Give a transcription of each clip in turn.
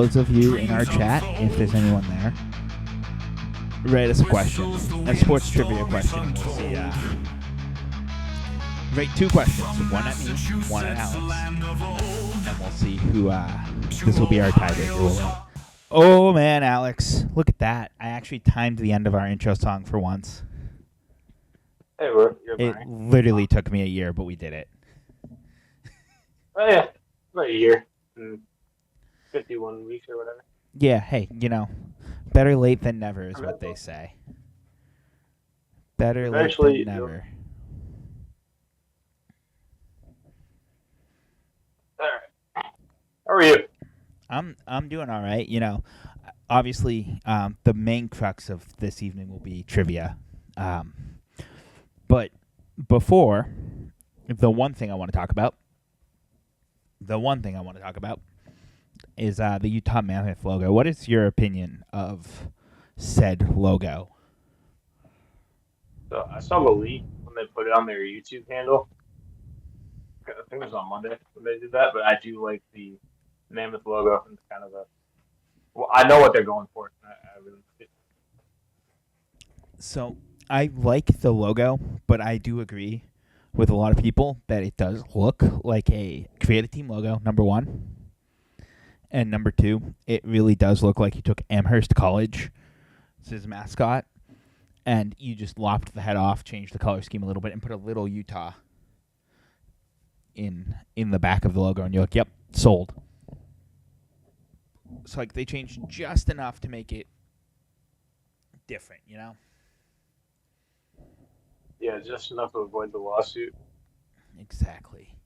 those of you in our chat, if there's anyone there, write us a question, a sports trivia question. We'll see. Write two questions, one at me, one at Alex, and we'll see who. This will be our tiebreaker. Oh man, Alex, look at that! I actually timed the end of our intro song for once. Hey, you're it literally took me a year, but we did it. Oh yeah, about a year, 51 weeks or whatever. Yeah, hey, better late than never is what they say. Better Eventually, late than never. All right. How are you? I'm doing all right. Obviously, the main crux of this evening will be trivia. But before, the one thing I want to talk about is the Utah Mammoth logo. What is your opinion of said logo? So I saw the leak when they put it on their YouTube handle. I think it was on Monday when they did that, but I do like the Mammoth logo and kind of I know what they're going for. I really like it. So I like the logo, but I do agree with a lot of people that it does look like a creative team logo, number one. And number two, it really does look like you took Amherst College as his mascot, and you just lopped the head off, changed the color scheme a little bit, and put a little Utah in the back of the logo, and you're like, yep, sold. So they changed just enough to make it different, Yeah, just enough to avoid the lawsuit. Exactly.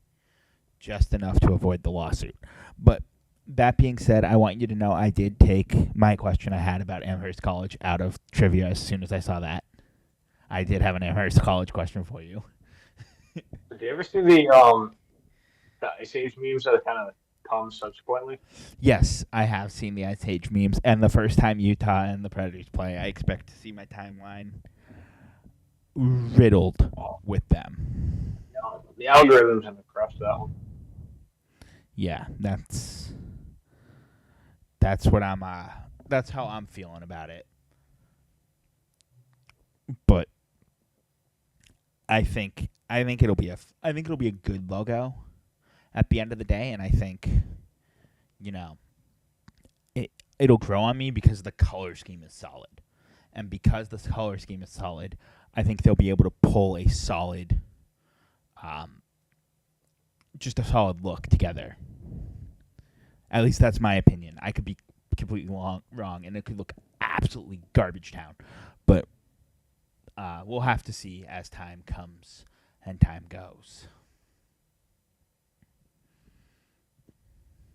Just enough to avoid the lawsuit. But that being said, I want you to know I did take my question I had about Amherst College out of trivia as soon as I saw that. I did have an Amherst College question for you. Did you ever see the Ice Age memes that kind of come subsequently? Yes, I have seen the Ice Age memes, and the first time Utah and the Predators play, I expect to see my timeline riddled with them. The algorithms have crushed that one. Yeah, that's what that's how I'm feeling about it. But I think it'll be a good logo at the end of the day, and I think it'll grow on me because the color scheme is solid. And because the color scheme is solid, I think they'll be able to pull a solid just a solid look together. At least that's my opinion. I could be completely wrong, and it could look absolutely garbage town. But we'll have to see as time comes and time goes.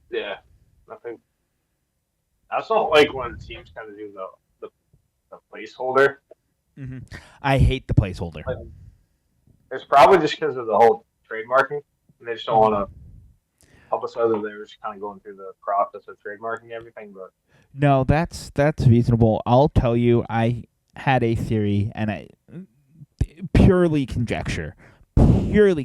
Yeah, I think I also don't like when teams kind of do the placeholder. Mm-hmm. I hate the placeholder. It's probably just because of the whole trademarking, and they just don't want to publicize that they're just kind of going through the process of trademarking everything. But no, that's reasonable. I'll tell you, I had a theory, and purely conjecture, purely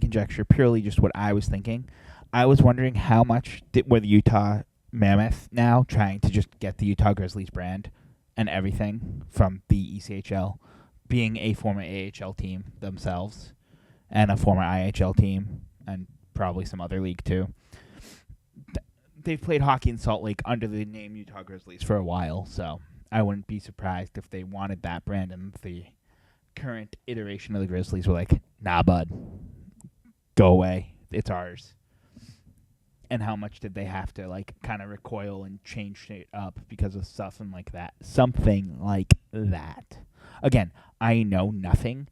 just what I was thinking. I was wondering how much were the Utah Mammoth now trying to just get the Utah Grizzlies brand and everything from the ECHL, being a former AHL team themselves and a former IHL team and probably some other league too. They've played hockey in Salt Lake under the name Utah Grizzlies for a while, so I wouldn't be surprised if they wanted that brand and the current iteration of the Grizzlies were like, nah, bud, go away. It's ours. And how much did they have to kind of recoil and change it up because of something like that? Something like that. Again, I know nothing,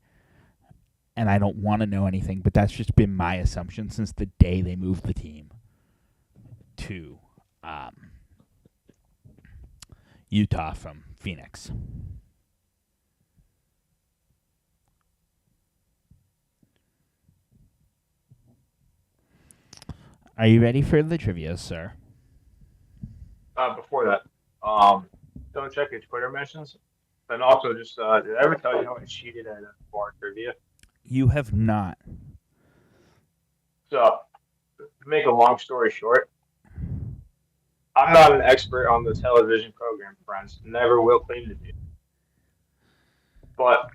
and I don't want to know anything, but that's just been my assumption since the day they moved the team to Utah from Phoenix. Are you ready for the trivia, sir? Before that, don't check your Twitter mentions. And also, just did I ever tell you how I cheated at bar trivia? You have not. So, to make a long story short, I'm not an expert on the television program, friends. Never will claim to be. But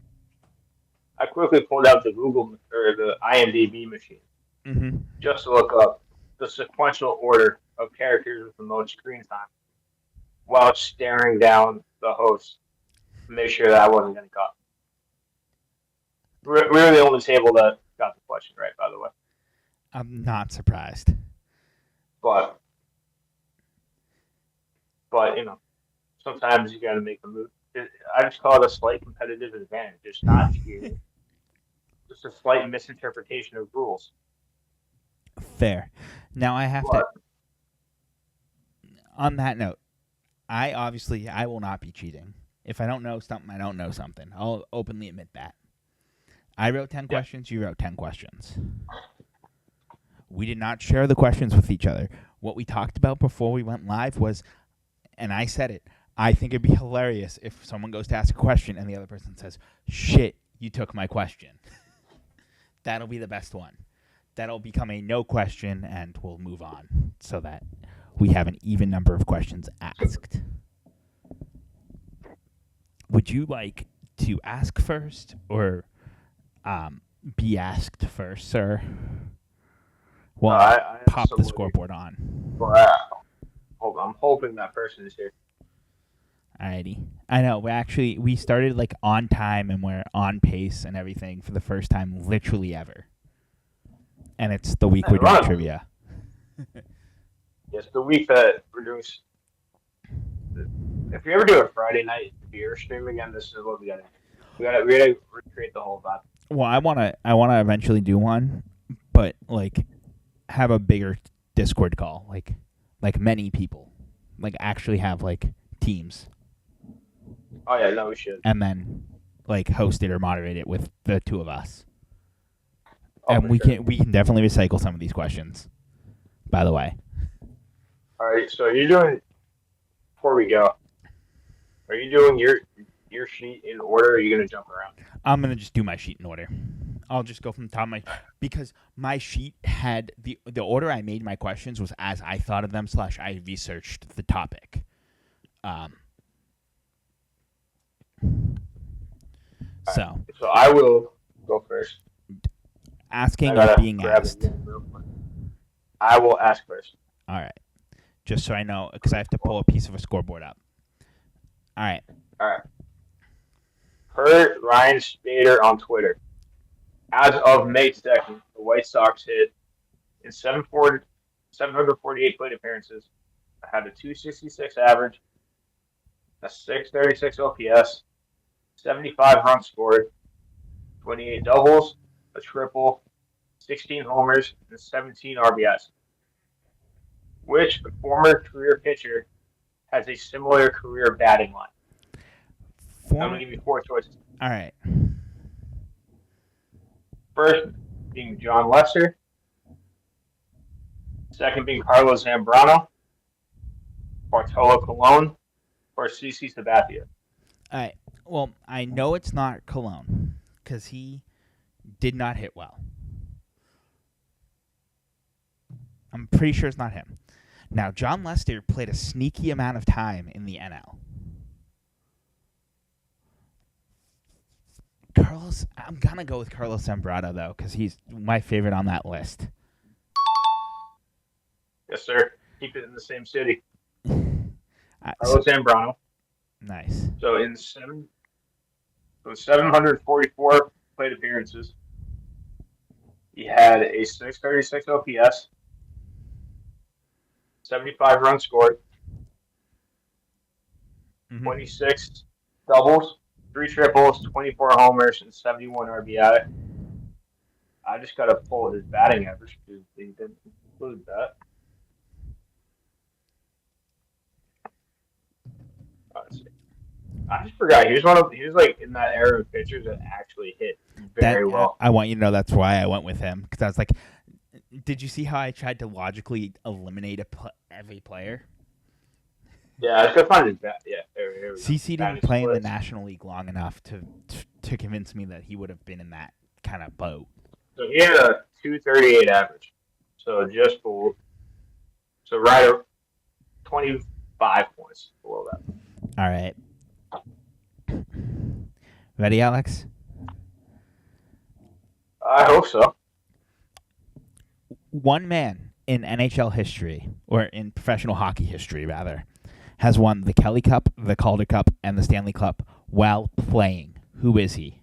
I quickly pulled out the Google or the IMDb machine Mm-hmm. just to look up the sequential order of characters with the most screen time while staring down the host to make sure that I wasn't getting caught. We were the only table that got the question right, by the way. I'm not surprised. But sometimes you got to make a move. I just call it a slight competitive advantage. It's not cheating. Just a slight misinterpretation of rules. Fair. Now I have to. On that note, I will not be cheating. If I don't know something, I don't know something. I'll openly admit that. I wrote 10 questions. You wrote 10 questions. We did not share the questions with each other. What we talked about before we went live was, and I said it, I think it'd be hilarious if someone goes to ask a question and the other person says, shit, you took my question. That'll be the best one. That'll become a no question and we'll move on so that we have an even number of questions asked. Would you like to ask first or be asked first, sir? Well, I pop the scoreboard on. Hold on, I'm hoping that person is here. Alrighty. I know. We started like on time and we're on pace and everything for the first time literally ever. And it's the week we're doing trivia. Yes, the week that we're doing. If we ever do a Friday night beer stream again, this is what we gotta do. We gotta recreate the whole vibe. Well, I wanna eventually do one, but like have a bigger Discord call, like many people, like actually have like teams. Oh yeah, no, we should. And then like host it or moderate it with the two of us. And we can definitely recycle some of these questions. By the way. All right, so you're doing. Before we go, are you doing your sheet in order? Or are you gonna jump around? I'm gonna just do my sheet in order. I'll just go from the top of my because my sheet had the order I made my questions was as I thought of them / I researched the topic. So I will go first. Asking or being asked? I will ask first. All right. Just so I know, because I have to pull a piece of a scoreboard up. All right. Per Ryan Spader on Twitter, as of May 2nd, the White Sox hit in 748 plate appearances, had a 266 average, a 636 OPS, 75 runs scored, 28 doubles, a triple, 16 homers, and 17 RBIs. Which former career pitcher has a similar career batting line? I'm going to give you 4 choices. All right. First being John Lester. Second being Carlos Zambrano, Bartolo Colon, or CC Sabathia. All right. Well, I know it's not Colon because he did not hit well. I'm pretty sure it's not him. Now, John Lester played a sneaky amount of time in the NL. I'm going to go with Carlos Zambrano, though, because he's my favorite on that list. Yes, sir. Keep it in the same city. Carlos Zambrano. Nice. So in 744 plate appearances, he had a 636 OPS, 75 runs scored, 26 doubles, 3 triples, 24 homers, and 71 RBI. I just got to pull his batting average because they didn't include that. I just forgot. He was like in that era of pitchers that actually hit very well. I want you to know that's why I went with him because I was like, did you see how I tried to logically eliminate every player? Yeah, I was gonna find his bat. Yeah, there we go. CC didn't play in the National League long enough to convince me that he would have been in that kind of boat. So he had a 238 average. So just below. So right 25 points below that. All right. Ready, Alex? I hope so. One man in NHL history, or in professional hockey history, rather, has won the Kelly Cup, the Calder Cup, and the Stanley Cup while playing. Who is he?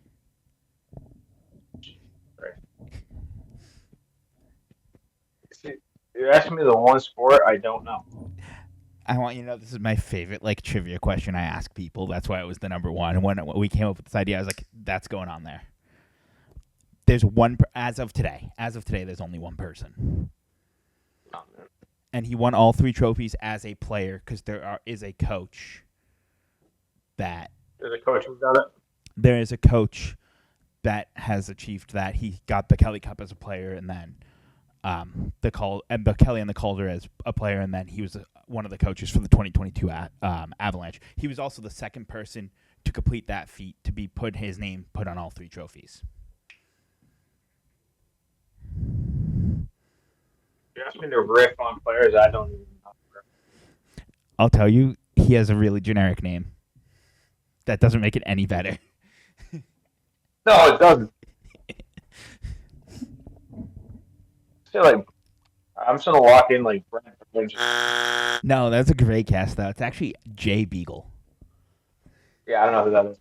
Right. See, you're asking me the one sport I don't know. I want you to know this is my favorite trivia question I ask people. That's why it was the number one. And when we came up with this idea, I was like, "That's going on there." There's one as of today. As of today, there's only one person, and he won all 3 trophies as a player because is a coach that There's a coach who's done it. There is a coach that has achieved that. He got the Kelly Cup as a player, and then the Kelly and the Calder as a player, and then he was one of the coaches for the 2022 Avalanche. He was also the second person to complete that feat to be his name put on all 3 trophies. You're asking me to riff on players I don't even know. I'll tell you, he has a really generic name. That doesn't make it any better. No, it doesn't. I'm just gonna walk in like Brent. No, that's a great guess, though. It's actually Jay Beagle. Yeah, I don't know who that is.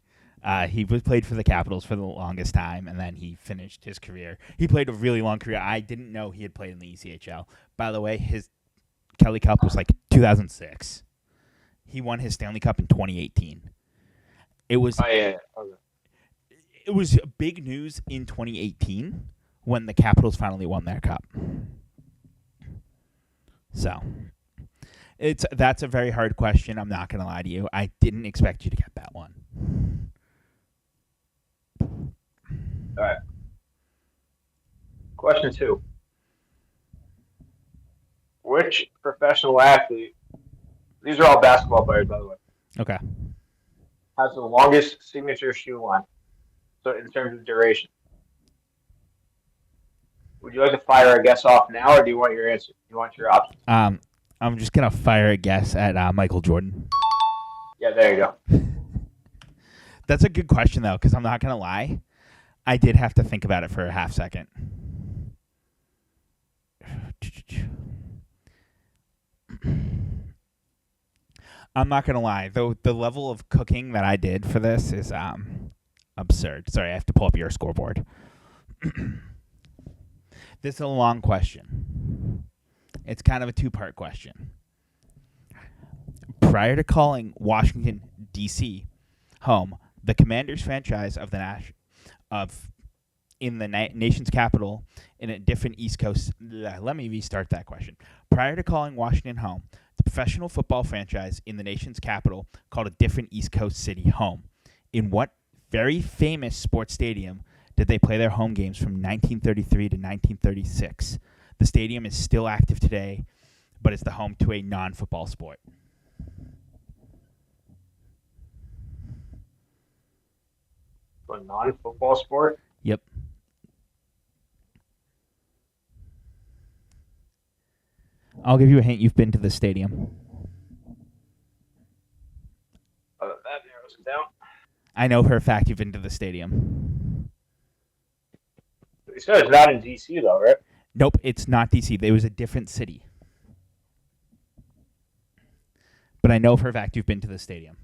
He played for the Capitals for the longest time, and then he finished his career. He played a really long career. I didn't know he had played in the ECHL. By the way, his Kelly Cup was 2006. He won his Stanley Cup in 2018. It was. Oh yeah. Okay. It was big news in 2018 when the Capitals finally won their cup. So, that's a very hard question. I'm not going to lie to you. I didn't expect you to get that one. All right. Question 2. Which professional athlete, these are all basketball players, by the way, Okay. has the longest signature shoe line? So in terms of duration. Would you like to fire a guess off now, or do you want your answer? Do you want your options? I'm just going to fire a guess at Michael Jordan. Yeah, there you go. That's a good question, though, because I'm not going to lie. I did have to think about it for a half second. I'm not going to lie. Though the level of cooking that I did for this is absurd. Sorry, I have to pull up your scoreboard. This is a long question. It's kind of a 2-part question. Prior to calling Washington, D.C. home, the Commanders franchise of in the nation's capital in a different East Coast. Let me restart that question. Prior to calling Washington home, the professional football franchise in the nation's capital called a different East Coast city home. In what very famous sports stadium did they play their home games from 1933 to 1936? The stadium is still active today, but it's the home to a non-football sport. A non-football sport? Yep. I'll give you a hint. You've been to the stadium. That narrows it down. I know for a fact you've been to the stadium. You said it's not in D.C. though, right? Nope, it's not D.C. It was a different city. But I know for a fact you've been to the stadium.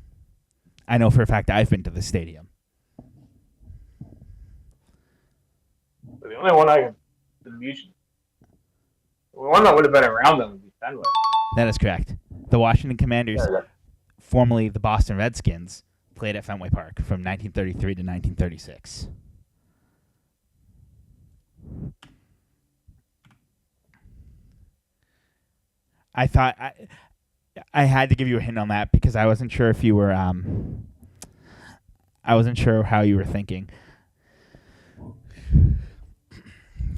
I know for a fact I've been to the stadium. The only one the one that would have been around them would be Fenway. That is correct. The Washington Commanders, formerly the Boston Redskins, played at Fenway Park from 1933 to 1936. I thought I had to give you a hint on that because I wasn't sure if you were I wasn't sure how you were thinking.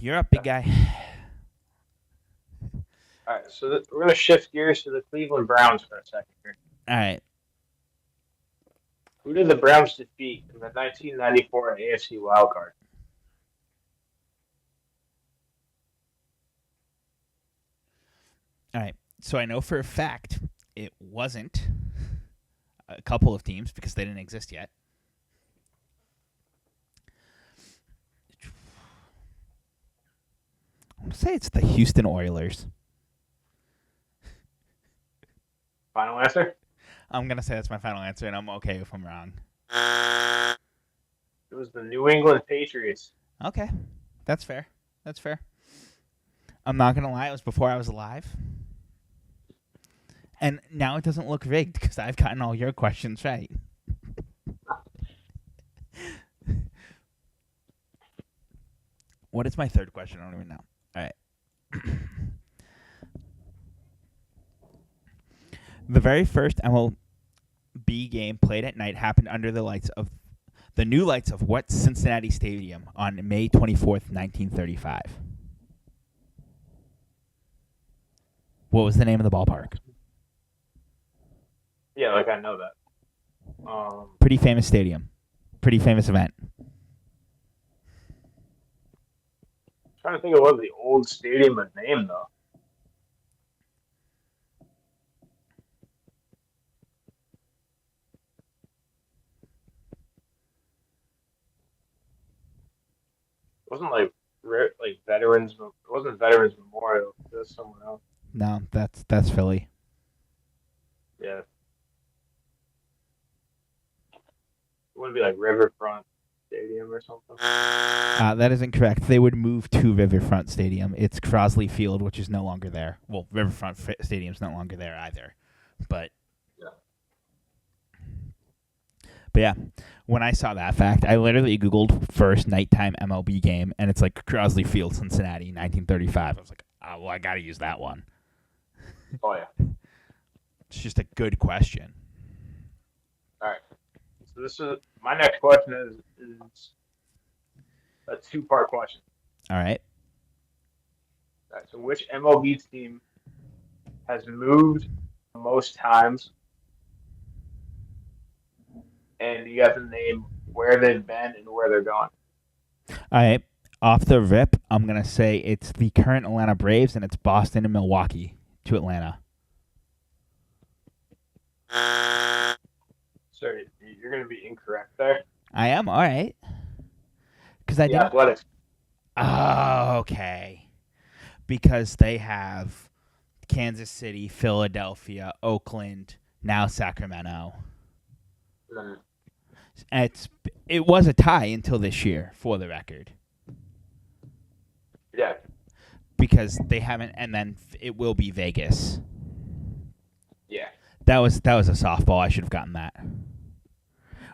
You're up, big guy. All right, so we're going to shift gears to the Cleveland Browns for a second here. All right. Who did the Browns defeat in the 1994 AFC wildcard? All right. So I know for a fact it wasn't a couple of teams because they didn't exist yet. I'm going to say it's the Houston Oilers. Final answer? I'm going to say that's my final answer, and I'm okay if I'm wrong. It was the New England Patriots. Okay. That's fair. That's fair. I'm not going to lie. It was before I was alive. And now it doesn't look rigged because I've gotten all your questions right. What is my third question? I don't even know. All right. The very first MLB game played at night happened under the new lights of what Cincinnati Stadium on May 24th, 1935? What was the name of the ballpark? Yeah, like I know that. Pretty famous stadium. Pretty famous event. Trying to think of what the old stadium was named though. It wasn't like veterans. It wasn't Veterans Memorial. It was somewhere else. No, that's Philly. Yeah. It wouldn't be like Riverfront Stadium or something. That is incorrect. They would move to Riverfront Stadium. It's Crosley Field, which is no longer there. Well, Riverfront Stadium's no longer there either. But yeah, when I saw that fact, I literally Googled first nighttime MLB game, and it's like Crosley Field, Cincinnati, 1935. I was like, oh, well, I got to use that one. Oh, yeah. It's just a good question. All right. So this is my next question is a two-part question. All right. All right. So which MLB team has moved the most times? And you have to name where they've been and where they're going. All right. Off the rip, I'm going to say it's the current Atlanta Braves, and it's Boston and Milwaukee to Atlanta. Sorry, you're going to be incorrect there. I am? All right. Because I The didn't. Athletics. Oh, okay. Because they have Kansas City, Philadelphia, Oakland, now Sacramento. It was a tie until this year, for the record. Yeah. Because they haven't, and then it will be Vegas. Yeah. That was a softball. I should have gotten that.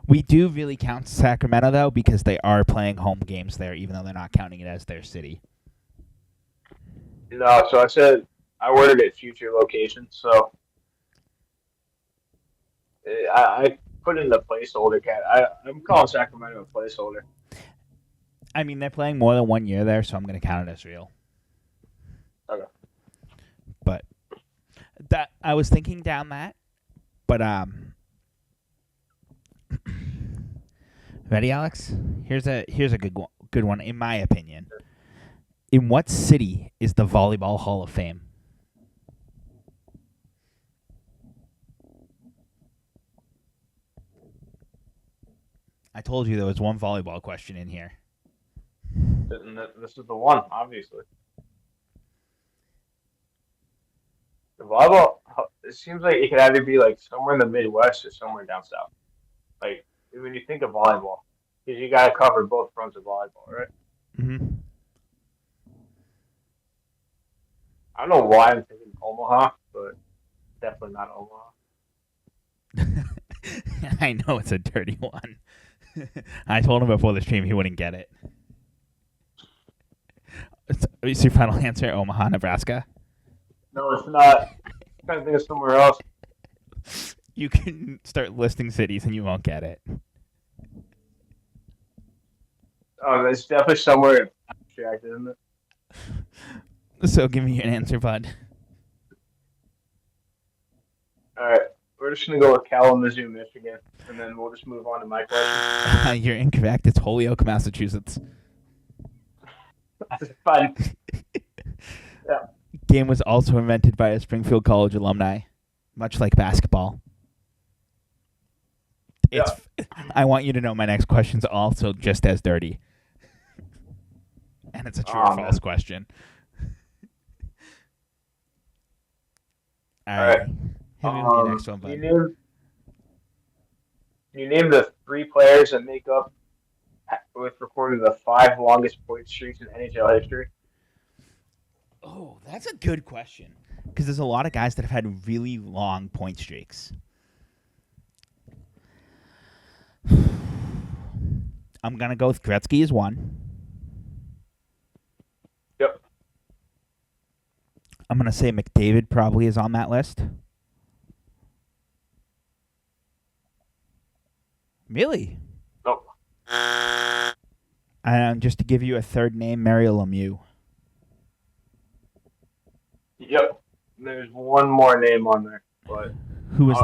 We do really count Sacramento, though, because they are playing home games there, even though they're not counting it as their city. No, so I said I worded it future location, so I put in the placeholder cat. I'm calling Sacramento a placeholder. I mean, they're playing more than 1 year there, so I'm going to count it as real. Okay. But that I was thinking down that, but ready, Alex? Here's a good one in my opinion. In what city is the Volleyball Hall of Fame? I told you there was one volleyball question in here. This is the one, obviously. The volleyball, it seems like it could either be like somewhere in the Midwest or somewhere down south. Like, when you think of volleyball, because you got to cover both fronts of volleyball, right? Mm-hmm. I don't know why I'm thinking Omaha, but definitely not Omaha. I know it's a dirty one. I told him before the stream he wouldn't get it. Is your final answer Omaha, Nebraska? No, it's not. I'm trying to think of somewhere else. You can start listing cities and you won't get it. Oh, it's definitely somewhere abstract, isn't it? So give me an answer, bud. All right. We're just going to go with Kalamazoo, Michigan, and then we'll just move on to my question. You're incorrect. It's Holyoke, Massachusetts. That's fine. Yeah. Game was also invented by a Springfield College alumni. much like basketball. It's. Yeah. I want you to know my next question's also just as dirty, and it's a true or false question. All right. Hit me with your next one, bud. You name the 3 players that make up with recorded the 5 longest point streaks in NHL history. Oh, that's a good question. Because there's a lot of guys that have had really long point streaks. I'm going to go with Gretzky as 1. Yep. I'm going to say McDavid probably is on that list. Really? Nope. And just to give you a third name, Mario Lemieux. Yep. There's one more name on there, but who was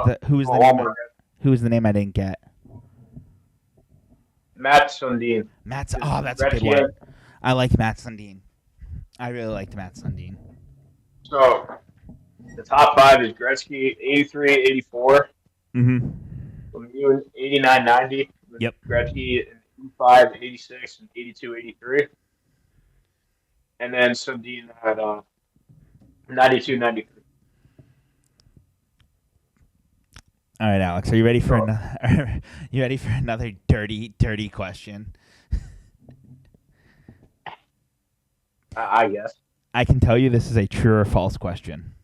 the name I didn't get? Matt Sundin. That's a good one. I like Matt Sundin. I really liked Matt Sundin. So the top 5 is Gretzky 83, 84. Mm-hmm. Lemieux 89, 90. Yep. Gretzky 85, 86, and 82, 83. And then Sundin had 92, 93. All right, Alex, are you ready for another dirty question? I guess. I can tell you this is a true or false question.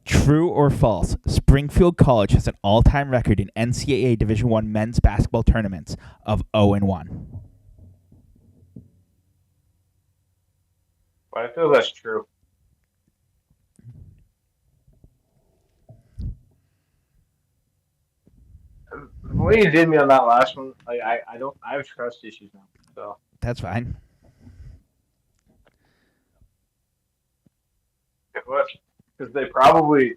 True or false? Springfield College has an all-time record in NCAA Division I men's basketball tournaments of 0-1. But I feel that's true. The way you did me on that last one, like I have trust issues now. So that's fine. Because they probably,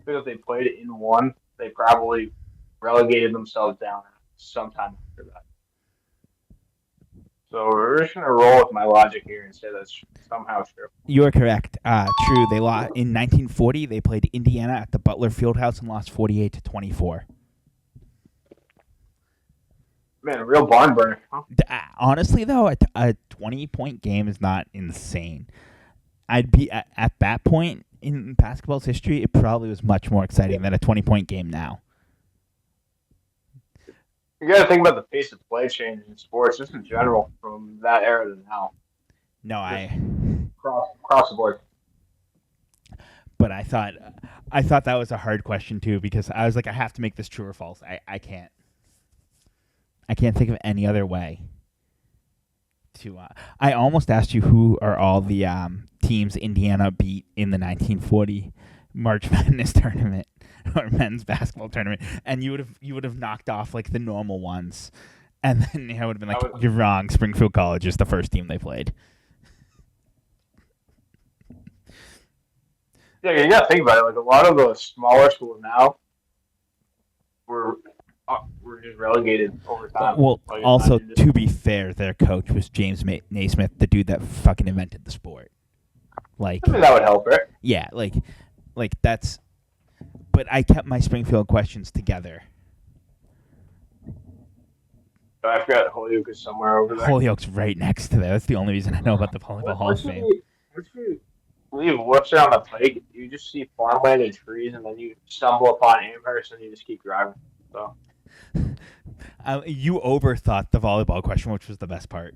because they played it in 1, they probably relegated themselves down sometime after that. So we're just gonna roll with my logic here and say that's somehow true. You are correct. True. They lost in 1940. They played Indiana at the Butler Fieldhouse and lost 48-24. Man, a real barn burner. Huh? Honestly, though, a 20-point game is not insane. I'd be at that point in basketball's history. It probably was much more exciting than a 20-point game now. You got to think about the pace of play change in sports, just in general, from that era to now. No, across the board. But I thought that was a hard question too, because I was like, I have to make this true or false. I can't think of any other way. I almost asked you who are all the teams Indiana beat in the 1940 March Madness tournament or men's basketball tournament, and you would have knocked off like the normal ones, and then I would have been like, you're wrong. Springfield College is the first team they played. Yeah, you got to think about it. Like a lot of the smaller schools now were just relegated over time. Well, also to be fair, their coach was James Naismith, the dude that fucking invented the sport. Like, I mean, that would help, right? Yeah, like that's. But I kept my Springfield questions together. I've got Holyoke is somewhere over there. Holyoke's right next to there. That's the only reason I know about the Volleyball Hall of Fame. Once you leave Worcester on the pike, you just see farmland and trees, and then you stumble upon Amherst, and you just keep driving. So. You overthought the volleyball question, which was the best part.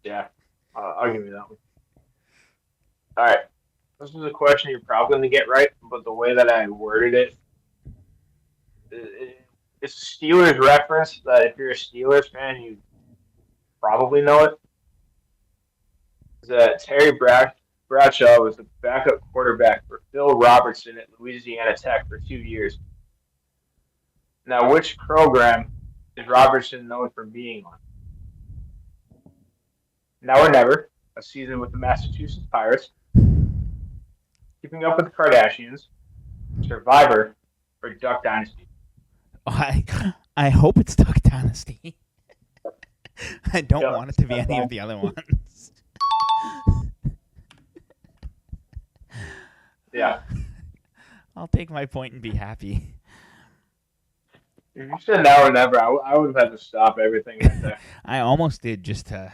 Yeah, I'll give you that one. All right. This is a question you're probably going to get right, but the way that I worded it, it's a Steelers reference that if you're a Steelers fan, you probably know it. That Terry Bradshaw was the backup quarterback for Phil Robertson at Louisiana Tech for 2 years. Now, which program is Robertson known for being on? Now or Never, a season with the Massachusetts Pirates, Keeping Up with the Kardashians, Survivor, or Duck Dynasty? I hope it's Duck Dynasty. I don't want it to be any of the other ones. Yeah. I'll take my point and be happy. If you said now or never, I would have had to stop everything right there. I almost did just to.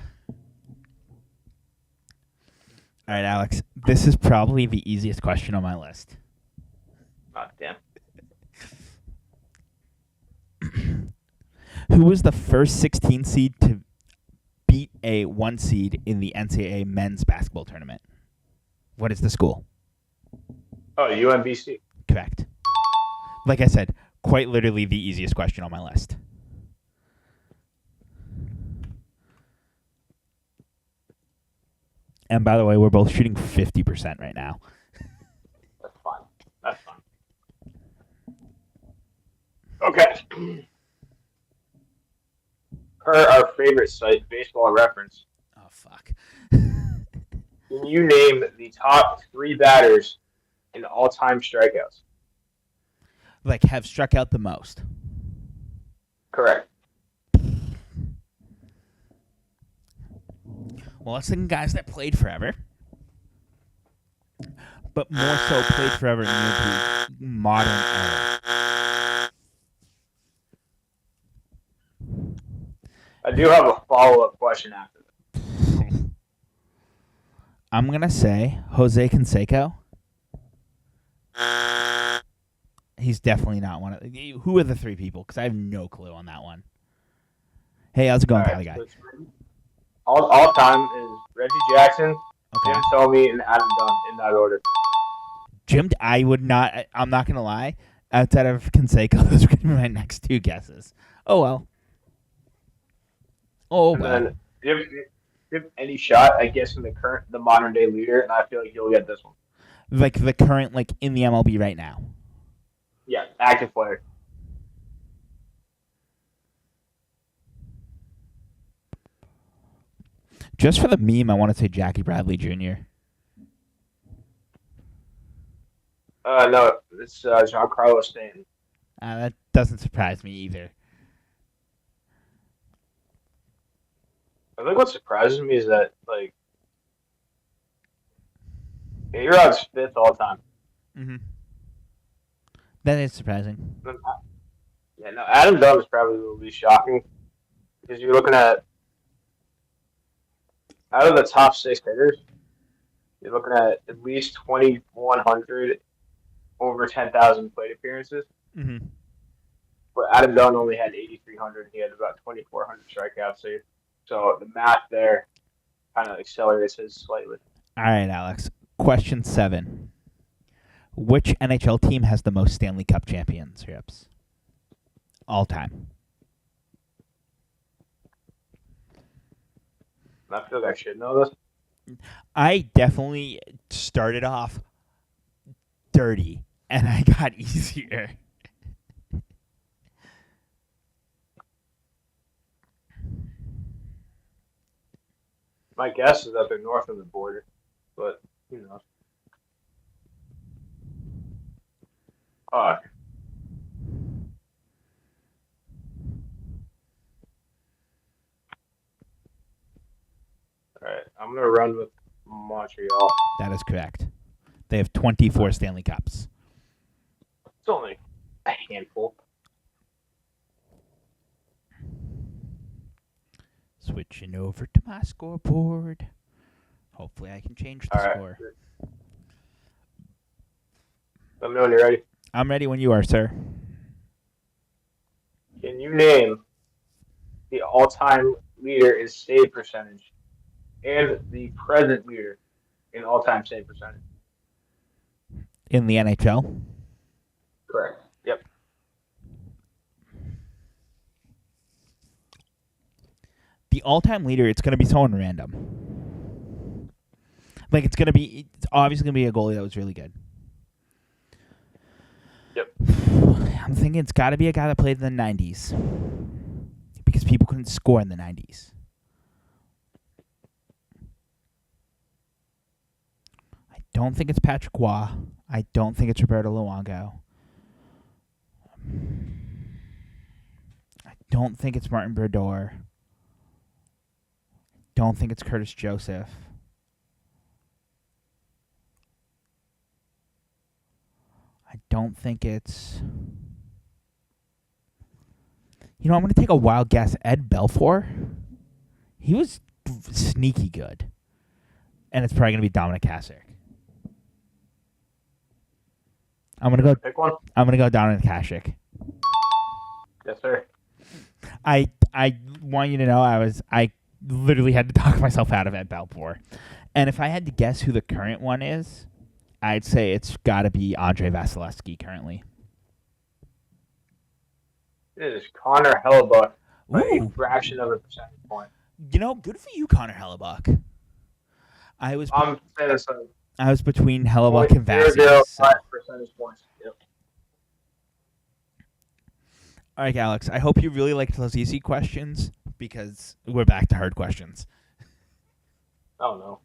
All right, Alex. This is probably the easiest question on my list. Oh, damn. Who was the first 16 seed to beat a 1 seed in the NCAA men's basketball tournament? What is the school? Oh, UMBC. Correct. Like I said, quite literally the easiest question on my list. And by the way, we're both shooting 50% right now. That's fine. That's fine. Okay. Per our favorite site, Baseball Reference, Oh, fuck. can you name the top 3 batters in all-time strikeouts? Like, have struck out the most. Correct. Well, let's think of guys that played forever. But more so played forever in the modern era. I do have a follow-up question after this. I'm going to say Jose Canseco. He's definitely not one of... Who are the 3 people? Because I have no clue on that one. Hey, how's it going, Cali guy? All time is Reggie Jackson, Okay. Jim Thome, and Adam Dunn in that order. I would not... I'm not going to lie. Outside of Canseco, those are going to be my next 2 guesses. Oh, well. Oh, And well. then, if any shot, I guess, in the modern day leader, and I feel like you'll get this one. Like the current, like, in the MLB right now. Yeah, active player. Just for the meme, I want to say Jackie Bradley Jr. No, it's Giancarlo Stanton. That doesn't surprise me either. I think what surprises me is that, like, A-Rod's 5th all time. Mm-hmm. That is surprising. Yeah, no, Adam Dunn is probably the least shocking because you're looking at out of the top 6 hitters, you're looking at least 2,100 over 10,000 plate appearances. Mm-hmm. But Adam Dunn only had 8,300. He had about 2,400 strikeouts. So the math there kind of accelerates his slightly. All right, Alex. Question 7. Which NHL team has the most Stanley Cup championships? All time. I feel like I should know this. I definitely started off dirty, and I got easier. My guess is that they're north of the border, but who knows? All right, I'm going to run with Montreal. That is correct. They have 24 Stanley Cups. It's only a handful. Switching over to my scoreboard. Hopefully I can change the score. Let me know when you're ready. I'm ready when you are, sir. Can you name the all-time leader in save percentage and the present leader in all-time save percentage? In the NHL? Correct. Yep. The all-time leader, it's going to be someone random. Like, it's obviously going to be a goalie that was really good. Yep. I'm thinking it's got to be a guy that played in the 90s. Because people couldn't score in the 90s. I don't think it's Patrick Waugh. I don't think it's Roberto Luongo. I don't think it's Martin Brodeur. Don't think it's Curtis Joseph. don't think it's. I'm going to take a wild guess. Ed Belfour. He was sneaky good, and it's probably going to be Dominic Hasek. I'm going to go. Pick one. I'm going to go Dominic Hasek. Yes, sir. I want you to know I literally had to talk myself out of Ed Belfour. And if I had to guess who the current one is, I'd say it's got to be Andre Vasilevsky currently. It is Connor Hellebuck by Ooh. a fraction of a percentage point. Good for you, Connor Hellebuck. I was between Hellebuck and Vasilevsky. 0.005 percentage points. Yep. All right, Alex, I hope you really liked those easy questions because we're back to hard questions. Oh, no.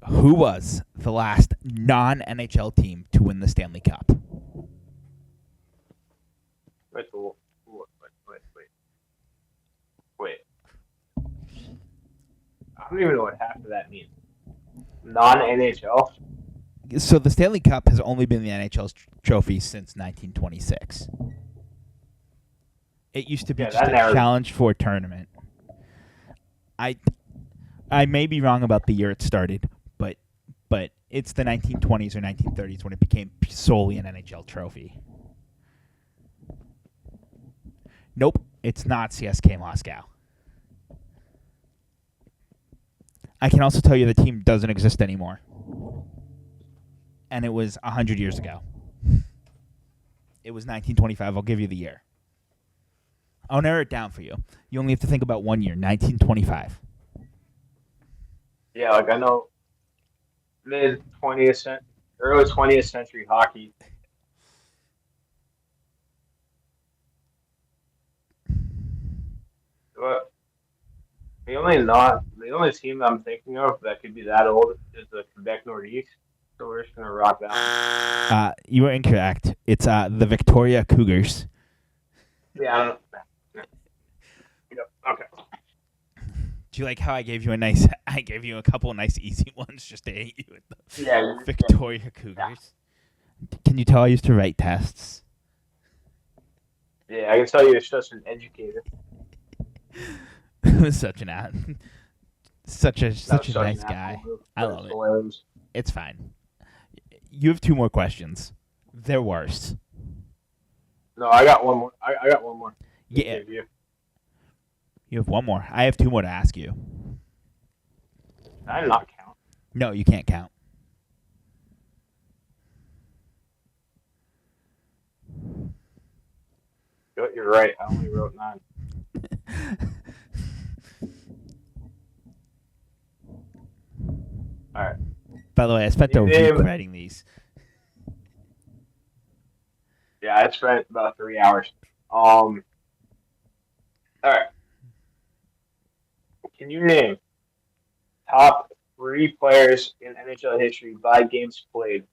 Who was the last non-NHL team to win the Stanley Cup? Wait. I don't even know what half of that means. Non-NHL? So the Stanley Cup has only been the NHL's trophy since 1926. It used to be just a challenge for a tournament. I may be wrong about the year it started, but it's the 1920s or 1930s when it became solely an NHL trophy. Nope, it's not CSKA Moscow. I can also tell you the team doesn't exist anymore. And it was 100 years ago. It was 1925. I'll give you the year. I'll narrow it down for you. You only have to think about 1 year, 1925. Yeah, I know mid-20th century, early 20th century hockey. But the only team I'm thinking of that could be that old is the Quebec Nordiques. So we're just gonna rock that. You are incorrect. It's the Victoria Cougars. Yeah. I don't know. Yep. Okay. Do you like how I gave you a couple of nice easy ones just to hate you with the Victoria Cougars? Yeah. Can you tell I used to write tests? Yeah, I can tell you're such an educator. such a nice guy. I love it. It's fine. You have two more questions. They're worse. No, I got one more. I got one more. Yeah. You have one more. I have two more to ask you. I did not count. No, you can't count. You're right. I only wrote 9. All right. By the way, I spent a week writing these. Yeah, I spent about 3 hours. All right. Can you name top 3 players in NHL history by games played?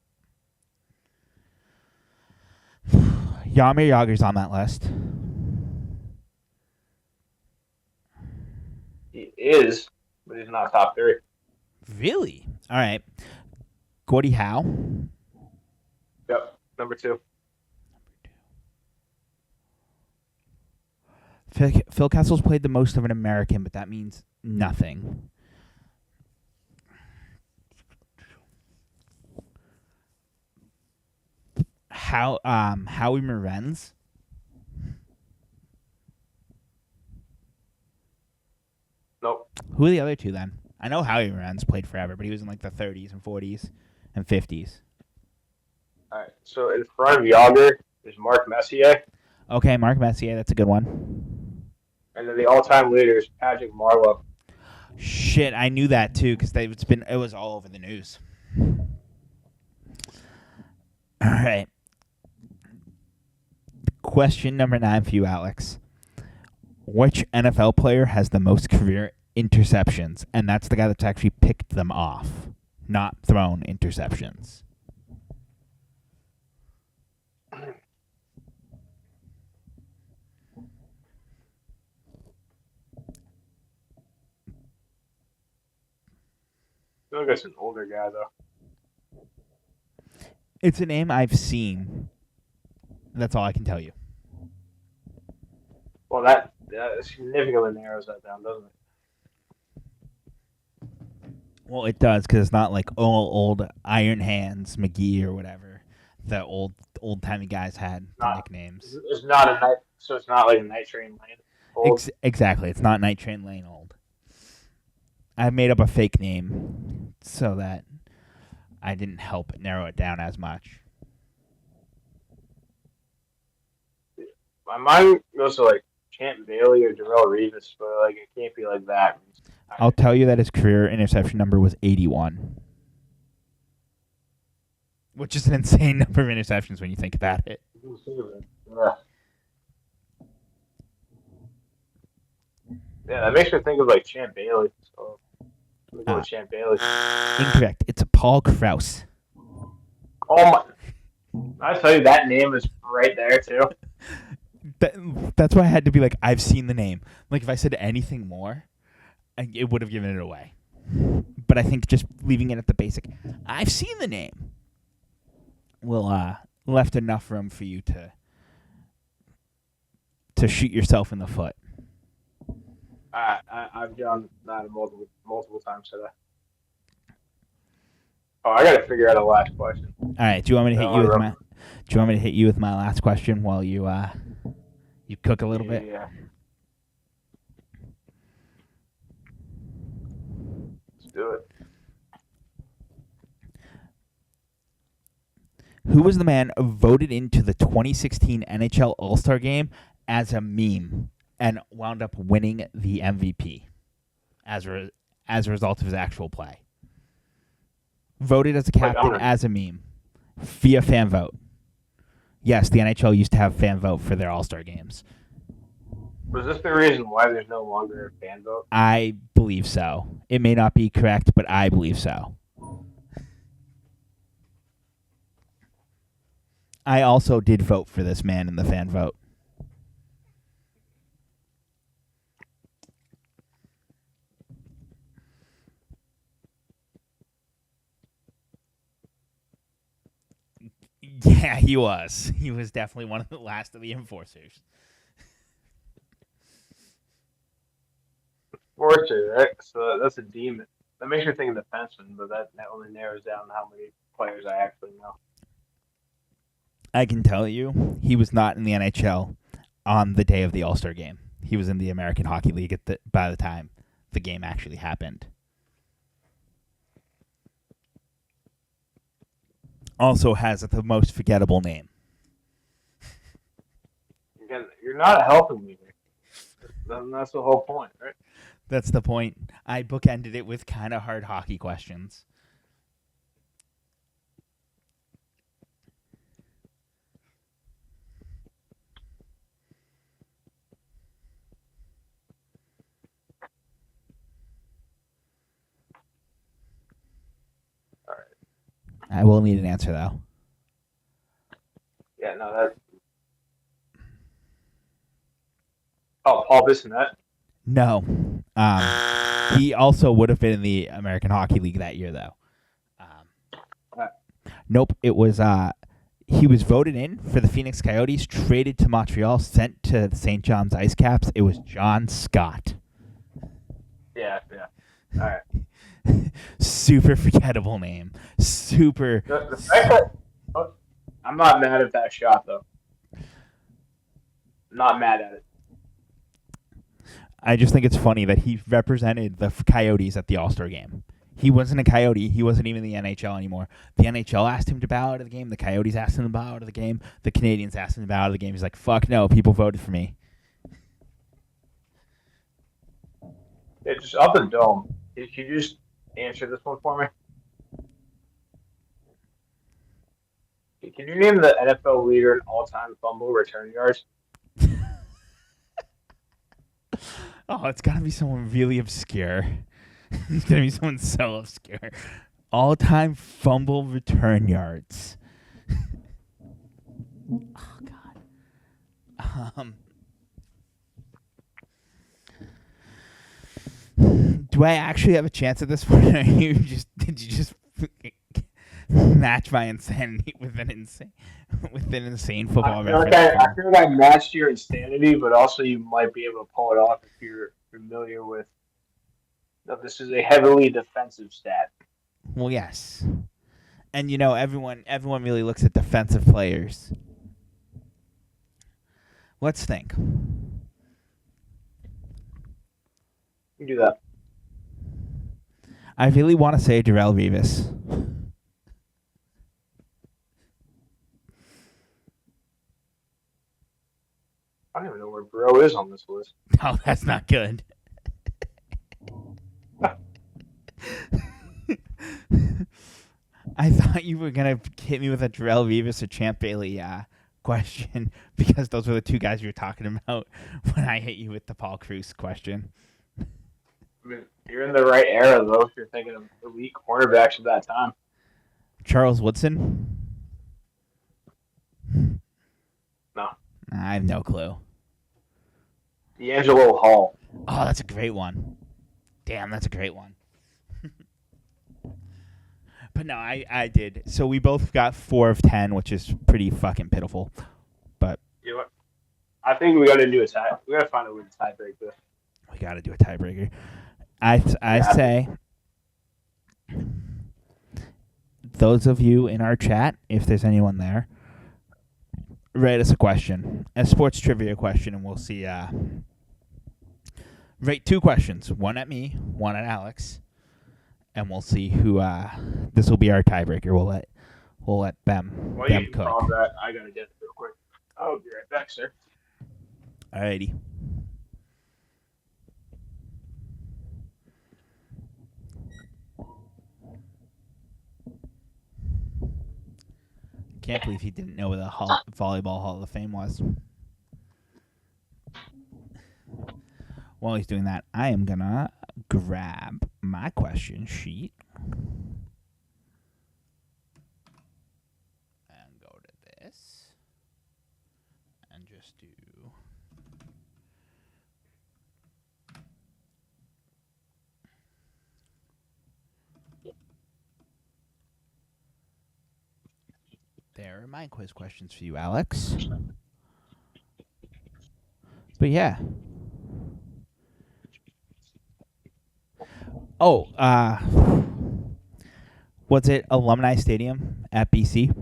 Jaromir Jagr's on that list. He is, but he's not top 3. Really? All right. Gordie Howe. Yep, number 2. Phil Kessel's played the most of an American, but that means nothing. Howie Morenz. Nope. Who are the other two then? I know Howie Morenz played forever, but he was in like the 30s and 40s and 50s. All right. So in front of Jagr is Mark Messier. Okay, Mark Messier, that's a good one. And then the all-time leader is Patrick Marleau. Shit, I knew that too because it was all over the news. All right. Question number 9 for you, Alex. Which NFL player has the most career interceptions? And that's the guy that's actually picked them off, not thrown interceptions. I feel like it's an older guy, though. It's a name I've seen. That's all I can tell you. Well, that significantly narrows that down, doesn't it? Well, it does because it's not like old Iron Hands McGee or whatever the old timey guys had the Not. nicknames. It's not a night. So it's not like a Night Train Lane. Old. Exactly. It's not Night Train Lane old. I made up a fake name so that I didn't help narrow it down as much. My mind goes to like Champ Bailey or Darrell Revis, but like it can't be like that. I'll tell you that his career interception number was 81, which is an insane number of interceptions when you think about it. Yeah. Yeah, that makes me think of like Champ Bailey. So I'm gonna go with Champ Bailey. Incorrect. It's Paul Krause. Oh my! I tell you, that name is right there too. That's why I had to be like, I've seen the name. Like if I said anything more, it would have given it away. But I think just leaving it at the basic, I've seen the name, will left enough room for you to shoot yourself in the foot. I've done that multiple times today. Oh, I gotta figure out a last question. All right, do you want me to hit you with my? Do you want me to hit you with my last question while you cook a little bit? Yeah. Let's do it. Who was the man voted into the 2016 NHL All-Star Game as a meme and wound up winning the MVP as a result of his actual play? Voted as a captain as a meme via fan vote. Yes, the NHL used to have fan vote for their All-Star games. Was this the reason why there's no longer a fan vote? I believe so. It may not be correct, but I believe so. I also did vote for this man in the fan vote. Yeah, he was. He was definitely one of the last of the enforcers. Enforcer, right? So that's a demon. That makes me think of defenseman, but that only narrows down how many players I actually know. I can tell you, he was not in the NHL on the day of the All-Star game. He was in the American Hockey League by the time the game actually happened. Also has the most forgettable name. Again, you're not helping me here. That's the whole point, right? That's the point. I bookended it with kind of hard hockey questions. All right. I will need an answer, though. Yeah, no, that's... Oh, Paul Bissonnette? No. He also would have been in the American Hockey League that year, though. Nope. It was... he was voted in for the Phoenix Coyotes, traded to Montreal, sent to the St. John's Ice Caps. It was John Scott. Yeah. All right. Super forgettable name. Super... The fact that... I'm not mad at that shot, though. Not mad at it. I just think it's funny that he represented the Coyotes at the All-Star game. He wasn't a Coyote. He wasn't even in the NHL anymore. The NHL asked him to bow out of the game. The Coyotes asked him to bow out of the game. The Canadians asked him to bow out of the game. He's like, fuck no, people voted for me. Yeah, just up the dome. Can you just answer this one for me? Can you name the NFL leader in all-time fumble return yards? Oh, it's got to be someone really obscure. It's going to be someone so obscure. All-time fumble return yards. Oh, God. Do I actually have a chance at this point? Did you just Match my insanity with an insane football reference. I feel like I matched your insanity, but also you might be able to pull it off if you're familiar with. No, this is a heavily defensive stat. Well, yes, and everyone really looks at defensive players. Let's think. You do that. I really want to say Darrelle Revis. I don't even know where Bro is on this list. No, that's not good. I thought you were gonna hit me with a Darrelle Revis or Champ Bailey question because those were the two guys you were talking about when I hit you with the Paul Cruz question. I mean, you're in the right era though. If you're thinking of elite cornerbacks of that time. Charles Woodson? No. I have no clue. D'Angelo Hall. Oh, that's a great one. Damn, that's a great one. But no, I did. So we both got 4 of 10, which is pretty fucking pitiful. But you know what? I think we got to do a tie. We got to find a way to tie break this. We got to do a tiebreaker. I say, those of you in our chat, if there's anyone there, write us a question, a sports trivia question, and we'll see. Rate 2 questions, one at me, one at Alex, and we'll see who. This will be our tiebreaker. We'll let them. Well, them you cook. can that. I gotta get it real quick. I'll be right back, sir. Alrighty. Can't believe he didn't know where the Volleyball Hall of Fame was. While he's doing that, I am gonna grab my question sheet and go to this and just do there are my quiz questions for you, Alex. But yeah. Oh, was it Alumni Stadium at BC?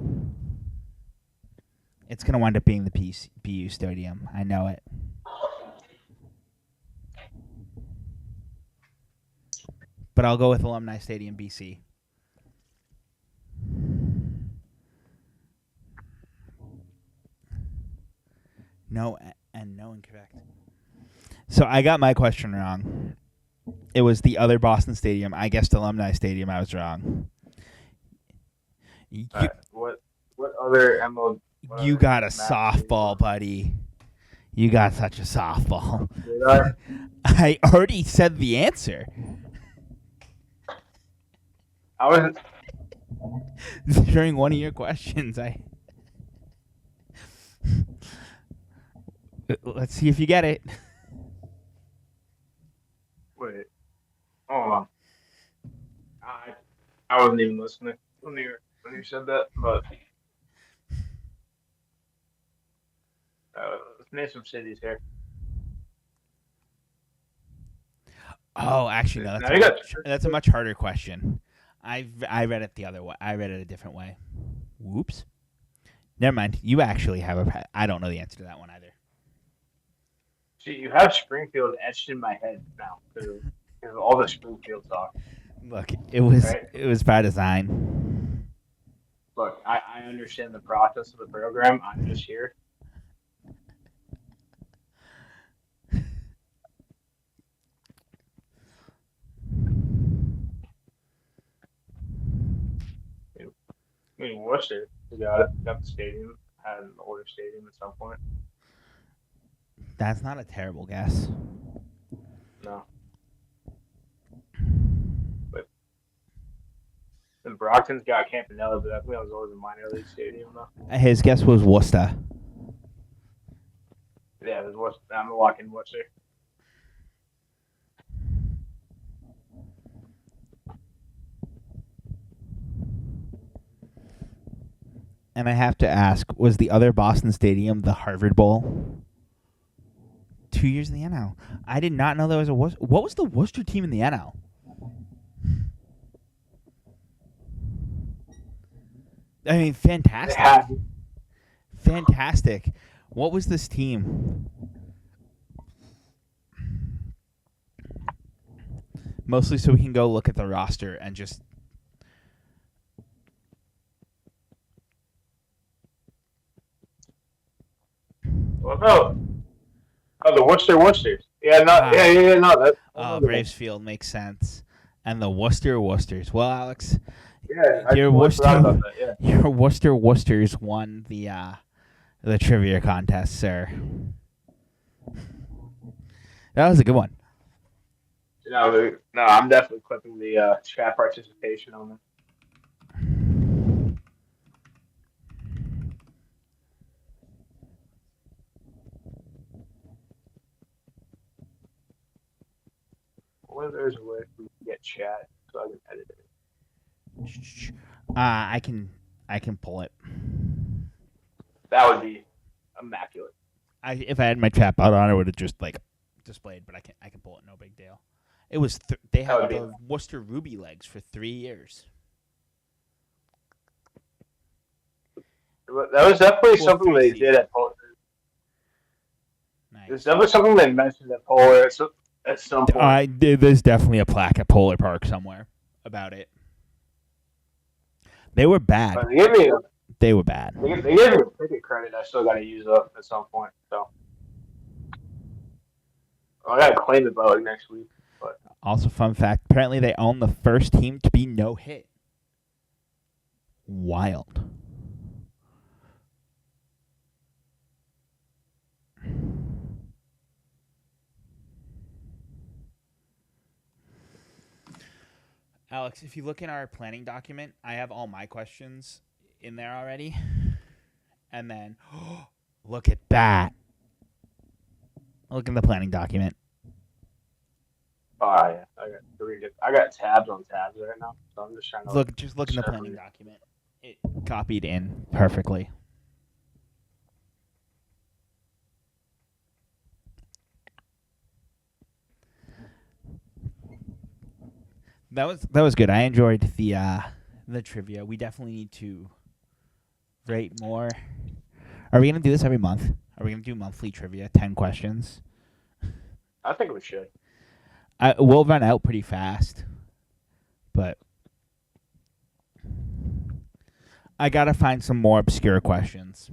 It's going to wind up being the BU Stadium. I know it. But I'll go with Alumni Stadium, BC. No, and no incorrect. So I got my question wrong. It was the other Boston Stadium. I guessed Alumni Stadium. I was wrong. What other MO? You got a softball, buddy. You got such a softball. Did I? I already said the answer. I was during one of your questions. Let's see if you get it. Wait. Hold on. I wasn't even listening when you said that, but let's name some cities here. Oh, actually, no. That's a much harder question. I read it the other way. I read it a different way. Whoops. Never mind. You actually have I don't know the answer to that one either. See, you have Springfield etched in my head now because of all the Springfield talk. Look, it was by design. Look, I understand the process of the program. I'm just here. I mean, Worcester, we got the stadium, had an older stadium at some point. That's not a terrible guess. No. But and Brockton's got Campanella, but I think that was always a minor league stadium, though. His guess was Worcester. Yeah, it was Worcester. I'm locking Worcester. And I have to ask, was the other Boston stadium the Harvard Bowl? 2 years in the NL. I did not know there was a Worcester. What was the Worcester team in the NL? I mean, fantastic. Yeah. Fantastic. What was this team? Mostly so we can go look at the roster and just... Well, no. Oh, the Worcesters. Yeah, no, no. That. Braves Field makes sense. And the Worcesters. Well, Alex, Yeah, your I forgot about that. Yeah. your Worcesters won the trivia contest, sir. That was a good one. No, I'm definitely clipping the chat participation on it. Well, there's a way we can get chat so I can edit it. I can pull it. That would be immaculate. If I had my chat bot on, I would have just displayed, but I can pull it. No big deal. It was they had the Worcester Ruby legs for 3 years. That was definitely something they did at Polar. Nice. It's definitely something they mentioned at Polar at some point. There's definitely a plaque at Polar Park somewhere about it. They were bad. They were bad. They gave me a ticket credit I still got to use up at some point. So I got to claim it by next week. But also, fun fact: apparently, they own the first team to be no hit. Wild. Alex, if you look in our planning document, I have all my questions in there already. And then, look at that. Look in the planning document. Oh, yeah. I got tabs on tabs right now, so I'm just trying to look in the planning document. It copied in perfectly. That was good. I enjoyed the trivia. We definitely need to rate more. Are we gonna do this every month? Are we gonna do monthly trivia? 10 questions. I think we should. We'll run out pretty fast, but I gotta find some more obscure questions.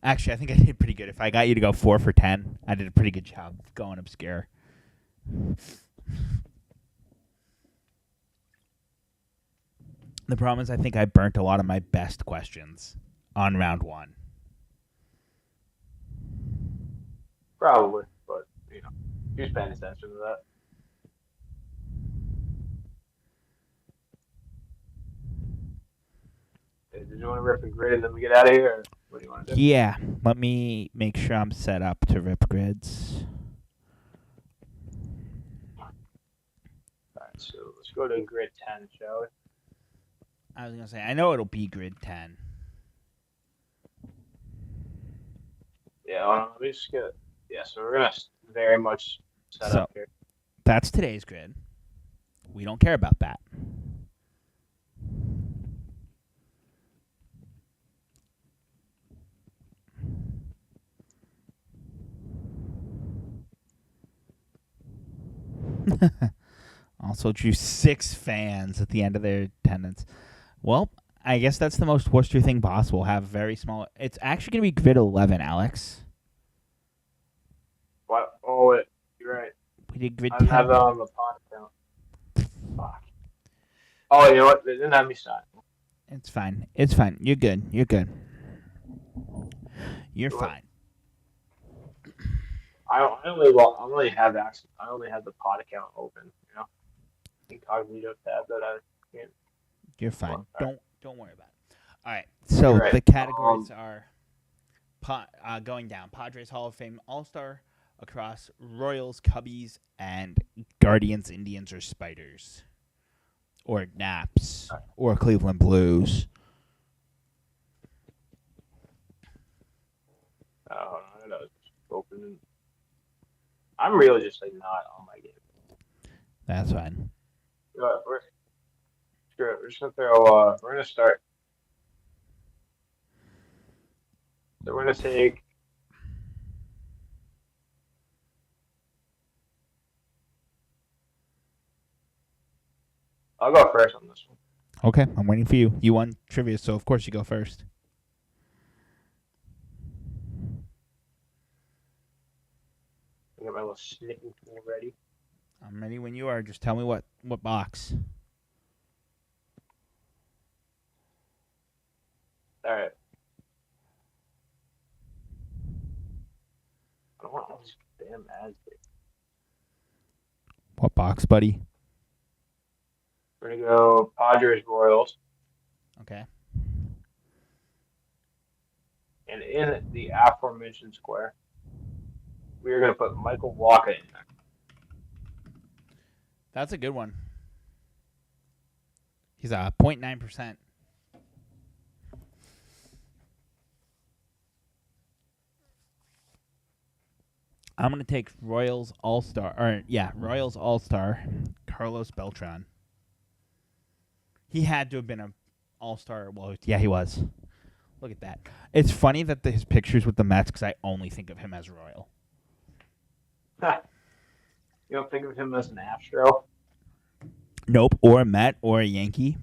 Actually, I think I did pretty good. If I got you to go 4 for 10, I did a pretty good job going obscure. The problem is I think I burnt a lot of my best questions on round 1. Probably, but, who's paying attention to that? Hey, did you want to rip a grid and then we get out of here? Or what do you want to do? Yeah, let me make sure I'm set up to rip grids. All right, so let's go to grid 10, shall we? I was going to say, I know it'll be grid 10. Yeah, let me just get it. Yeah, so we're going to very much set up here. That's today's grid. We don't care about that. Also drew 6 fans at the end of their attendance. Well, I guess that's the most Worcester thing possible. Have very small. It's actually going to be grid 11, Alex. What? Oh, wait. You're right. We did grid 10. I have it on the pod account. Fuck. Oh, you know what? They didn't have me sign. It's fine. It's fine. You're good. You're good. You're fine. I only have the pod account open, incognito tab that I can't. You're fine. Don't worry about it. All right. So the categories are going down: Padres Hall of Fame All-Star, across Royals, Cubbies, and Guardians, Indians, or Spiders, or Naps, or Cleveland Blues. And I'm really just like not on my game. That's fine. We're sure we're just gonna throw. We're gonna start. So we're gonna take. I'll go first on this one. Okay, I'm waiting for you. You won trivia, so of course you go first. I got my little snipping tool ready. I'm ready when you are. Just tell me what box. All right. I don't want all these damn ads. What box, buddy? We're gonna go Padres Royals, Okay. and in the aforementioned square, we are gonna put Michael Wacha in there. That's a good one. He's 0.9%. I'm going to take Royals All-Star. Royals All-Star, Carlos Beltran. He had to have been an All-Star. Well, yeah, he was. Look at that. It's funny that his pictures with the Mets, because I only think of him as Royal. You don't think of him as an Astro? Nope, or a Met, or a Yankee.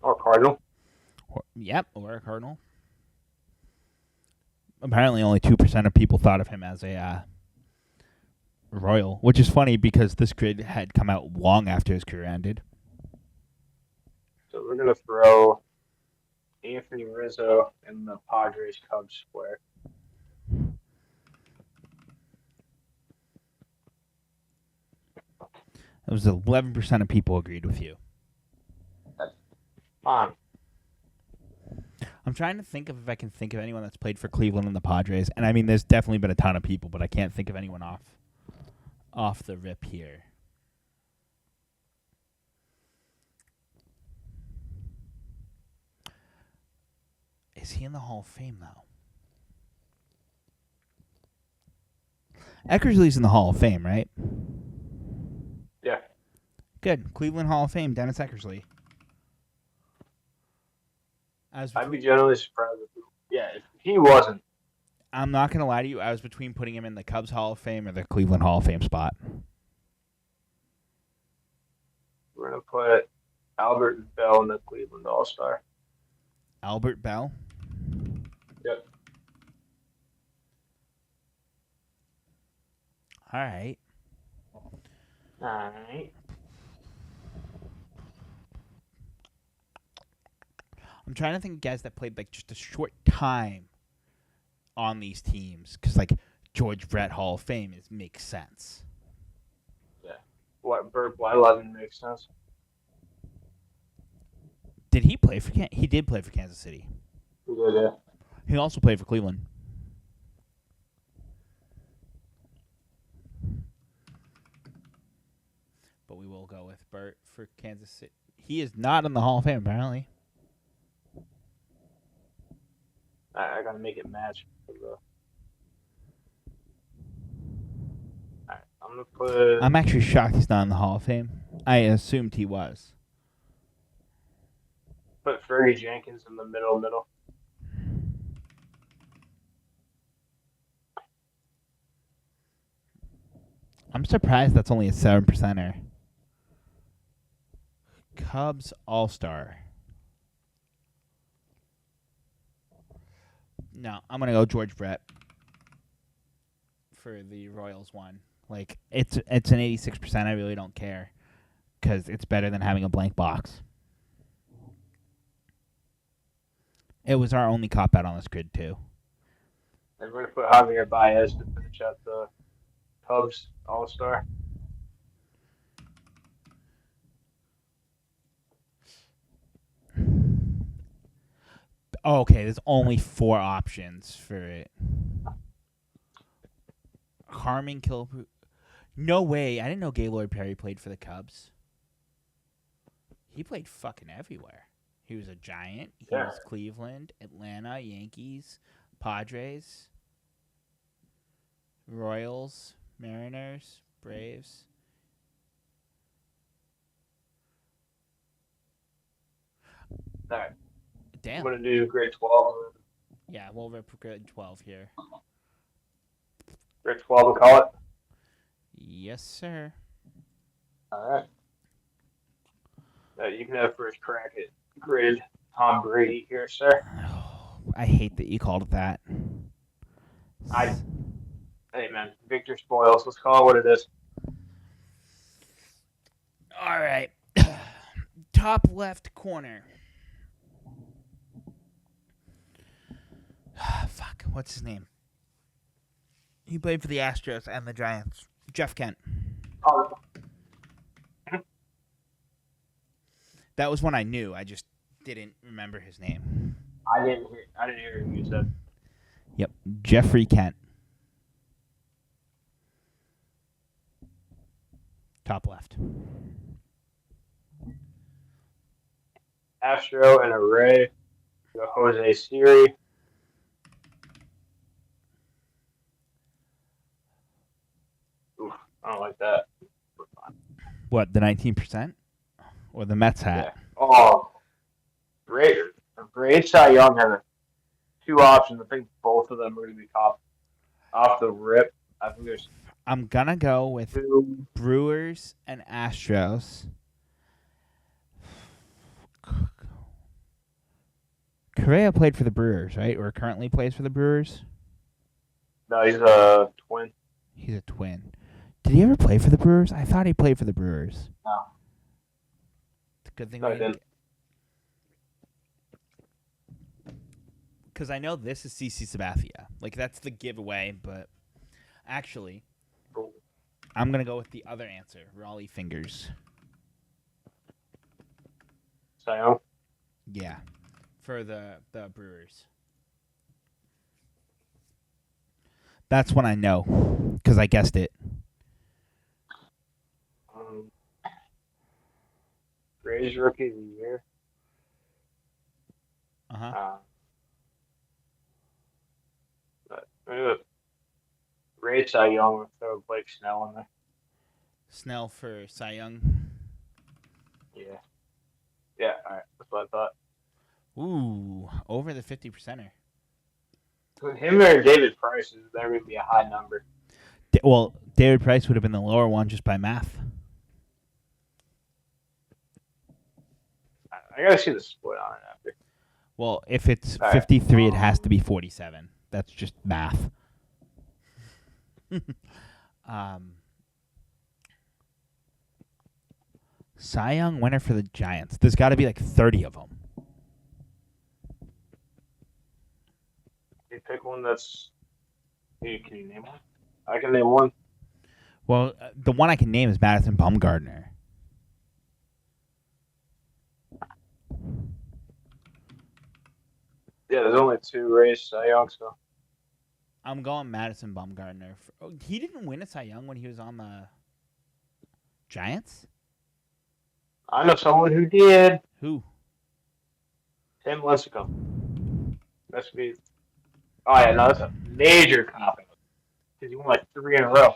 Or Cardinal? Or a Cardinal. Apparently only 2% of people thought of him as a Royal, which is funny because this grid had come out long after his career ended. So we're going to throw Anthony Rizzo in the Padres Cubs square. It was 11% of people agreed with you. That's fine. I'm trying to think if I can think of anyone that's played for Cleveland and the Padres. And I mean, there's definitely been a ton of people, but I can't think of anyone off the rip here. Is he in the Hall of Fame, though? Eckersley's in the Hall of Fame, right? Yeah. Good. Cleveland Hall of Fame, Dennis Eckersley. I'd be generally surprised if he wasn't. I'm not going to lie to you. I was between putting him in the Cubs Hall of Fame or the Cleveland Hall of Fame spot. We're going to put Albert Bell in the Cleveland All-Star. Albert Bell? Yep. All right. I'm trying to think of guys that played like just a short time on these teams, because like George Brett Hall of Fame makes sense. Yeah. What Burt Blyleven makes sense. Did he play for? He did play for Kansas City. He did, yeah. He also played for Cleveland. But we will go with Burt for Kansas City. He is not in the Hall of Fame, apparently. I gotta make it match. Alright, I'm gonna put. I'm actually shocked he's not in the Hall of Fame. I assumed he was. Put Fergie Jenkins in the middle. I'm surprised that's only a 7%er. Cubs All-Star. No, I'm going to go George Brett for the Royals one. Like, it's an 86%. I really don't care because it's better than having a blank box. It was our only cop-out on this grid, too. And we're going to put Javier Baez to finish out the Cubs All-Star. Oh, okay, there's only 4 options for it. Harmon Killebrew. No way. I didn't know Gaylord Perry played for the Cubs. He played fucking everywhere. He was a Giant. He was Cleveland, Atlanta, Yankees, Padres. Royals, Mariners, Braves. All right. I'm Damn. gonna do grade 12. Yeah, we'll rip grade 12 here. Grade 12, we'll call it. Yes, sir. All right. You can have first crack at grade Tom Brady here, sir. I hate that you called it that. Hey man, Victor spoils. Let's call it what it is. All right. Top left corner. Fuck. What's his name? He played for the Astros and the Giants. Jeff Kent. Oh, That was one I knew. I just didn't remember his name. I didn't hear who you said. Yep. Jeffrey Kent. Top left. Astro and Array. Jose Siri. Oof, I don't like that. What, the 19%? Or the Mets hat? Yeah. Oh, great. Cy Young has two options. I think both of them are going to be top off the rip. I think there's I'm going to go with two. Brewers and Astros. Correa played for the Brewers, right? Or currently plays for the Brewers? No, he's a twin. He's a twin. Did he ever play for the Brewers? I thought he played for the Brewers. No. It's a good thing No, we he didn't. didn't. Because I know this is CC Sabathia. Like, that's the giveaway, but actually, I'm going to go with the other answer, Raleigh Fingers. Cy Young. Yeah, for the Brewers. That's one I know, because I guessed it. Rays Rookie of the Year. Uh-huh. But Ray Cy Young with throw Blake Snell in there. Snell for Cy Young. Yeah. Yeah, all right. That's what I thought. Ooh, over the 50%er. With him or David Price, there would be a high number. Well, David Price would have been the lower one just by math. I gotta see the split on it after. Well, if it's All right. 53, it has to be 47. That's just math. Cy Young winner for the Giants. There's got to be like 30 of them. You pick one that's. Can you name one? I can name one. Well, the one I can name is Madison Bumgarner. Yeah, there's only two Rays Cy Young, so. I'm going Madison Bumgarner. He didn't win a Cy Young when he was on the Giants? I know someone who did. Who? Tim Lincecum. That's me. Oh yeah, no, that's a major cop-out. Because he won like 3 in a row.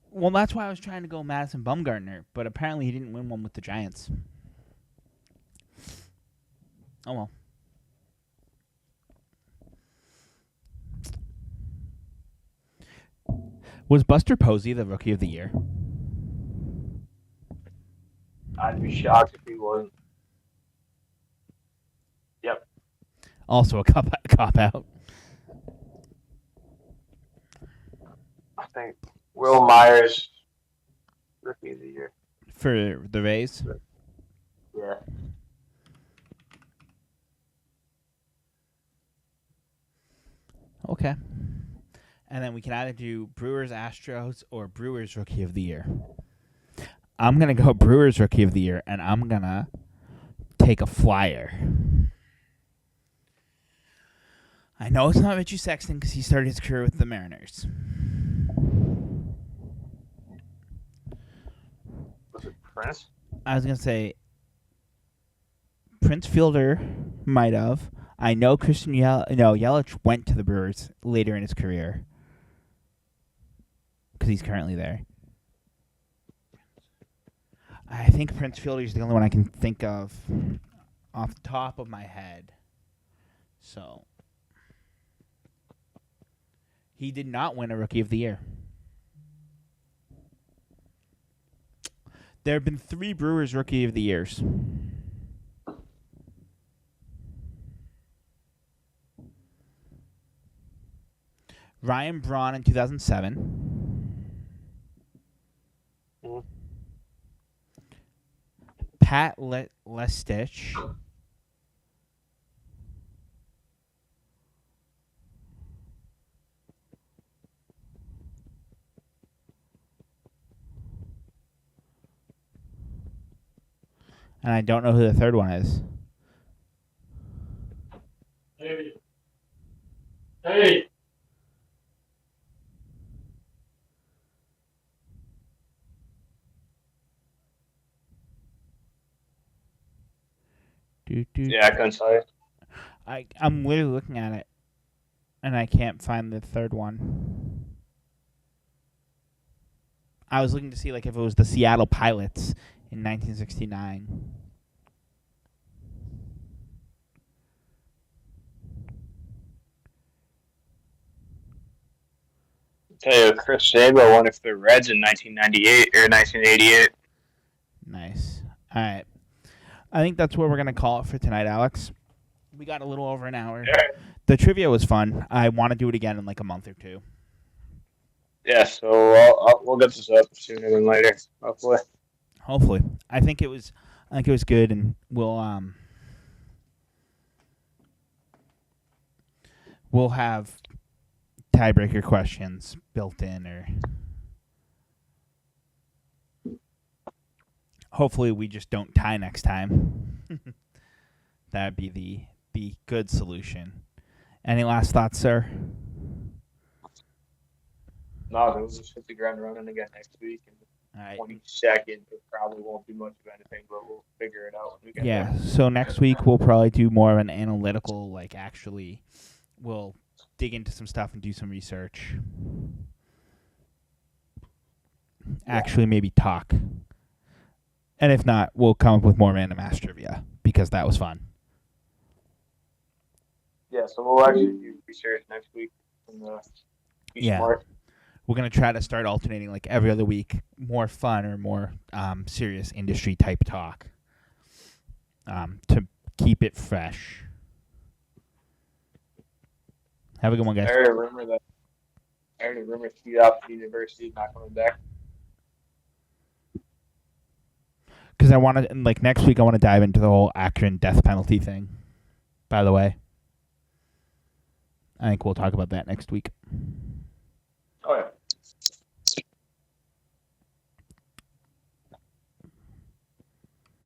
Well, that's why I was trying to go Madison Bumgarner, but apparently he didn't win one with the Giants. Oh well. Was Buster Posey the Rookie of the Year? I'd be shocked if he wasn't. Yep. Also a cop out. I think Will Myers, Rookie of the Year. For the Rays? Yeah. Okay. And then we can either do Brewers Astros or Brewers Rookie of the Year. I'm going to go Brewers Rookie of the Year, and I'm going to take a flyer. I know it's not Richie Sexton because he started his career with the Mariners. Was it Prince? I was going to say Prince Fielder might have. I know Yelich went to the Brewers later in his career. because he's currently there. I think Prince Fielder is the only one I can think of off the top of my head. So he did not win a Rookie of the Year. There have been 3 Brewers Rookie of the Years. Ryan Braun in 2007. Mhm. Pat Lestich. And I don't know who the third one is. Hey. Hey. Yeah, I couldn't tell you. I'm literally looking at it, and I can't find the third one. I was looking to see like if it was the Seattle Pilots in 1969. Tell you, Chris Sabo won it for the Reds in 1998 or 1988. Nice. All right. I think that's where we're going to call it for tonight, Alex. We got a little over an hour. Yeah. The trivia was fun. I want to do it again in like a month or 2. Yeah, so we'll get this up sooner than later, hopefully. Hopefully. I think it was good, and we'll have tiebreaker questions built in, or hopefully we just don't tie next time. That'd be the good solution. Any last thoughts, sir? No, we'll just hit the ground running again next week. All right. 22nd, it probably won't do much of anything, but we'll figure it out when we get Yeah, there. so next week we'll probably do more of an analytical, like actually we'll dig into some stuff and do some research. Actually maybe talk. And if not, we'll come up with more random ass trivia because that was fun. Yeah, so we'll actually do research next week. Be Yeah. smart. We're going to try to start alternating like every other week, more fun or more serious industry type talk to keep it fresh. Have a good one, guys. I heard a rumor Steve Option University is not coming back. Because I want to, like next week, I want to dive into the whole Akron death penalty thing. By the way, I think we'll talk about that next week.